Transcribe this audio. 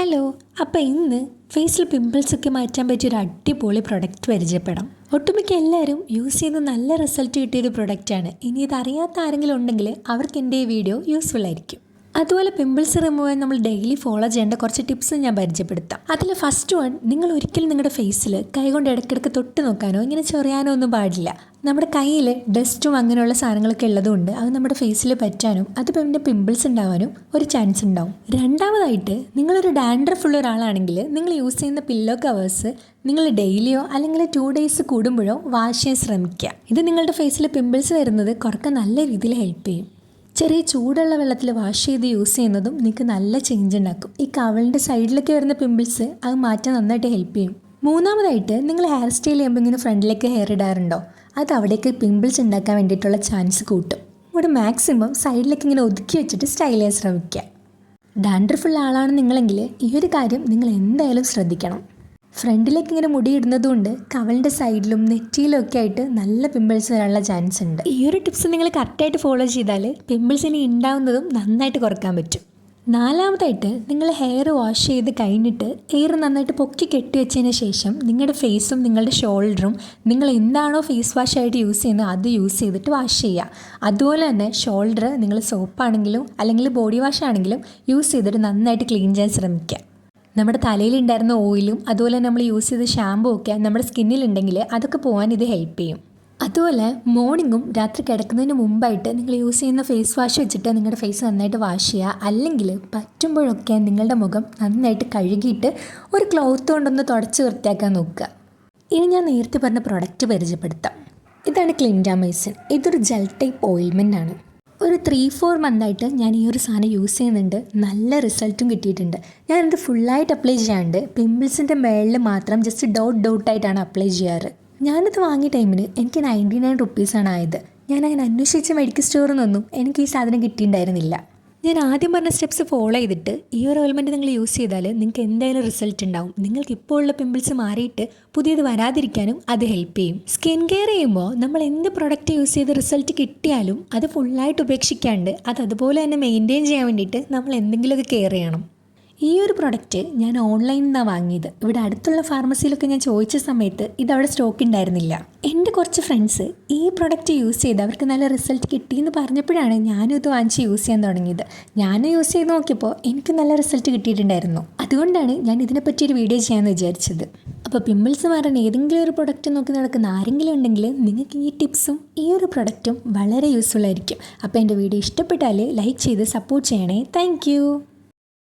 Hello, അപ്പോൾ ഇന്ന് ഫേസിൽ പിമ്പിൾസൊക്കെ മാറ്റാൻ പറ്റിയൊരു അടിപൊളി പ്രൊഡക്റ്റ് പരിചയപ്പെടാം. ഒട്ടുമിക്ക എല്ലാവരും യൂസ് ചെയ്ത് നല്ല റിസൾട്ട് കിട്ടിയൊരു പ്രൊഡക്റ്റാണ്. ഇനി ഇതറിയാത്ത ആരെങ്കിലും ഉണ്ടെങ്കിൽ അവർക്ക് എൻ്റെ ഈ വീഡിയോ യൂസ്ഫുൾ ആയിരിക്കും. അതുപോലെ പിമ്പിൾസ് റിമൂവ് ചെയ്യാൻ നമ്മൾ ഡെയിലി ഫോളോ ചെയ്യേണ്ട കുറച്ച് ടിപ്സ് ഞാൻ പരിചയപ്പെടുത്താം. അതിൽ ഫസ്റ്റ് വൺ, നിങ്ങൾ ഒരിക്കലും നിങ്ങളുടെ ഫേസിൽ കൈകൊണ്ട് ഇടയ്ക്കിടയ്ക്ക് തൊട്ട് നോക്കാനോ ഇങ്ങനെ ചൊറിയാനോ ഒന്നും പാടില്ല. നമ്മുടെ കയ്യിൽ ഡസ്റ്റും അങ്ങനെയുള്ള സാധനങ്ങളൊക്കെ ഉള്ളതുകൊണ്ട് അത് നമ്മുടെ ഫേസിൽ പറ്റാനും അത് പിന്നെ പിമ്പിൾസ് ഉണ്ടാവാനും ഒരു ചാൻസ് ഉണ്ടാവും. രണ്ടാമതായിട്ട്, നിങ്ങളൊരു ഡാൻഡ്രഫ് ഉള്ള ഒരാളാണെങ്കിൽ നിങ്ങൾ യൂസ് ചെയ്യുന്ന പില്ലോ കവേഴ്സ് നിങ്ങൾ ഡെയിലിയോ അല്ലെങ്കിൽ 2 ഡേയ്സ് കൂടുമ്പോഴോ വാഷ് ചെയ്യാൻ ശ്രമിക്കുക. ഇത് നിങ്ങളുടെ ഫേസിൽ പിമ്പിൾസ് വരുന്നത് കുറക്കാൻ നല്ല രീതിയിൽ ഹെൽപ്പ് ചെയ്യും. ചെറിയ ചൂടുള്ള വെള്ളത്തിൽ വാഷ് ചെയ്ത് യൂസ് ചെയ്യുന്നതും നിങ്ങൾക്ക് നല്ല ചേഞ്ച് ഉണ്ടാക്കും. ഈ കവളിൻ്റെ സൈഡിലൊക്കെ വരുന്ന പിമ്പിൾസ് അത് മാറ്റാൻ നന്നായിട്ട് ഹെൽപ്പ് ചെയ്യും. മൂന്നാമതായിട്ട്, നിങ്ങൾ ഹെയർ സ്റ്റൈൽ ചെയ്യുമ്പോൾ ഇങ്ങനെ ഫ്രണ്ടിലേക്ക് ഹെയർ ഇടാറുണ്ടോ? അത് അവിടേക്ക് പിമ്പിൾസ് ഉണ്ടാക്കാൻ വേണ്ടിയിട്ടുള്ള ചാൻസ് കൂട്ടും. ഇവിടെ മാക്സിമം സൈഡിലേക്ക് ഇങ്ങനെ ഒതുക്കി വെച്ചിട്ട് സ്റ്റൈൽ ചെയ്യാൻ ശ്രമിക്കുക. ഡാൻഡ്രഫുള്ള ആളാണ് നിങ്ങളെങ്കിൽ ഈ ഒരു കാര്യം നിങ്ങൾ എന്തായാലും ശ്രദ്ധിക്കണം. ഫ്രണ്ടിലേക്ക് ഇങ്ങനെ മുടിയിടുന്നത് കൊണ്ട് കവളിൻ്റെ സൈഡിലും നെറ്റിയിലും ഒക്കെ ആയിട്ട് നല്ല പിമ്പിൾസ് വരാനുള്ള ചാൻസ് ഉണ്ട്. ഈ ഒരു ടിപ്സ് നിങ്ങൾ കറക്റ്റായിട്ട് ഫോളോ ചെയ്താൽ പിമ്പിൾസ് ഇനി ഉണ്ടാവുന്നതും നന്നായിട്ട് കുറക്കാൻ പറ്റും. നാലാമതായിട്ട്, നിങ്ങൾ ഹെയർ വാഷ് ചെയ്ത് കഴിഞ്ഞിട്ട് ഹെയർ നന്നായിട്ട് പൊക്കി കെട്ടി വെച്ചതിന് ശേഷം നിങ്ങളുടെ ഫേസും നിങ്ങളുടെ ഷോൾഡറും നിങ്ങൾ എന്താണോ ഫേസ് വാഷ് ആയിട്ട് യൂസ് ചെയ്യുന്നത് അത് യൂസ് ചെയ്തിട്ട് വാഷ് ചെയ്യുക. അതുപോലെ തന്നെ ഷോൾഡർ നിങ്ങൾ സോപ്പാണെങ്കിലും അല്ലെങ്കിൽ ബോഡി വാഷ് ആണെങ്കിലും യൂസ് ചെയ്തിട്ട് നന്നായിട്ട് ക്ലീൻ ചെയ്യാൻ ശ്രമിക്കുക. നമ്മുടെ തലയിലുണ്ടായിരുന്ന ഓയിലും അതുപോലെ നമ്മൾ യൂസ് ചെയ്ത ഷാമ്പൂ ഒക്കെ നമ്മുടെ സ്കിന്നിലുണ്ടെങ്കിൽ അതൊക്കെ പോകാൻ ഇത് ഹെൽപ്പ് ചെയ്യും. അതുപോലെ മോർണിംഗും രാത്രി കിടക്കുന്നതിന് മുമ്പായിട്ട് നിങ്ങൾ യൂസ് ചെയ്യുന്ന ഫേസ് വാഷ് വെച്ചിട്ട് നിങ്ങളുടെ ഫേസ് നന്നായിട്ട് വാഷ് ചെയ്യുക. അല്ലെങ്കിൽ പറ്റുമ്പോഴൊക്കെ നിങ്ങളുടെ മുഖം നന്നായിട്ട് കഴുകിയിട്ട് ഒരു ക്ലോത്ത് കൊണ്ടൊന്ന് തുടച്ച് വൃത്തിയാക്കാൻ നോക്കുക. ഇനി ഞാൻ നേരത്തെ പറഞ്ഞ പ്രൊഡക്റ്റ് പരിചയപ്പെടുത്താം. ഇതാണ് ക്ലിൻഡാമൈസിൻ. ഇതൊരു ജെൽ ടൈപ്പ് ഓയിൽമെൻ്റ് ആണ്. ഒരു 3-4 മന്തായിട്ട് ഞാൻ ഈ ഒരു സാധനം യൂസ് ചെയ്യുന്നുണ്ട്. നല്ല റിസൾട്ടും കിട്ടിയിട്ടുണ്ട്. ഞാനിത് ഫുള്ളായിട്ട് അപ്ലൈ ചെയ്യാണ്ട് പിമ്പിൾസിൻ്റെ മേളിൽ മാത്രം ജസ്റ്റ് ഡോട്ടായിട്ടാണ് അപ്ലൈ ചെയ്യാറ്. ഞാനിത് വാങ്ങിയ ടൈമിന് എനിക്ക് 99 റുപ്പീസാണ് ആയത്. ഞാൻ അങ്ങനെ അന്വേഷിച്ച മെഡിക്കൽ സ്റ്റോറിൽ നിന്നൊന്നും എനിക്ക് ഈ സാധനം കിട്ടിയിട്ടുണ്ടായിരുന്നില്ല. ഞാൻ ആദ്യം പറഞ്ഞ സ്റ്റെപ്സ് ഫോളോ ചെയ്തിട്ട് ഈ ഒരു ഓയിൽമെൻറ്റ് നിങ്ങൾ യൂസ് ചെയ്താൽ നിങ്ങൾക്ക് എന്തായാലും റിസൾട്ട് ഉണ്ടാവും. നിങ്ങൾക്ക് ഇപ്പോൾ ഉള്ള പിമ്പിൾസ് മാറിയിട്ട് പുതിയത് വരാതിരിക്കാനും അത് ഹെൽപ്പ് ചെയ്യും. സ്കിൻ കെയർ ചെയ്യുമ്പോൾ നമ്മൾ എന്ത് പ്രൊഡക്റ്റ് യൂസ് ചെയ്ത് റിസൾട്ട് കിട്ടിയാലും അത് ഫുള്ളായിട്ട് ഉപേക്ഷിക്കാണ്ട് അത് അതുപോലെ തന്നെ മെയിൻറ്റെയിൻ ചെയ്യാൻ വേണ്ടിയിട്ട് നമ്മൾ എന്തെങ്കിലുമൊക്കെ കെയർ ചെയ്യണം. ഈ ഒരു പ്രൊഡക്റ്റ് ഞാൻ ഓൺലൈനിൽ നിന്നാണ് വാങ്ങിയത്. ഇവിടെ അടുത്തുള്ള ഫാർമസിയിലൊക്കെ ഞാൻ ചോദിച്ച സമയത്ത് ഇതവിടെ സ്റ്റോക്ക് ഉണ്ടായിരുന്നില്ല. എൻ്റെ കുറച്ച് ഫ്രണ്ട്സ് ഈ പ്രൊഡക്റ്റ് യൂസ് ചെയ്ത് അവർക്ക് നല്ല റിസൾട്ട് കിട്ടിയെന്ന് പറഞ്ഞപ്പോഴാണ് ഞാനും ഇത് വാങ്ങിച്ച് യൂസ് ചെയ്യാൻ തുടങ്ങിയത്. ഞാനും യൂസ് ചെയ്ത് നോക്കിയപ്പോൾ എനിക്ക് നല്ല റിസൾട്ട് കിട്ടിയിട്ടുണ്ടായിരുന്നു. അതുകൊണ്ടാണ് ഞാൻ ഇതിനെപ്പറ്റിയൊരു വീഡിയോ ചെയ്യാമെന്ന് വിചാരിച്ചത്. അപ്പോൾ പിമ്പിൾസ് മാറാൻ ഏതെങ്കിലും ഒരു പ്രൊഡക്റ്റ് നോക്കി നടക്കുന്ന ആരെങ്കിലും ഉണ്ടെങ്കിൽ നിങ്ങൾക്ക് ഈ ടിപ്സും ഈ ഒരു പ്രൊഡക്റ്റും വളരെ യൂസ്ഫുൾ ആയിരിക്കും. അപ്പോൾ എൻ്റെ വീഡിയോ ഇഷ്ടപ്പെട്ടാൽ ലൈക്ക് ചെയ്ത് സപ്പോർട്ട് ചെയ്യണേ. താങ്ക്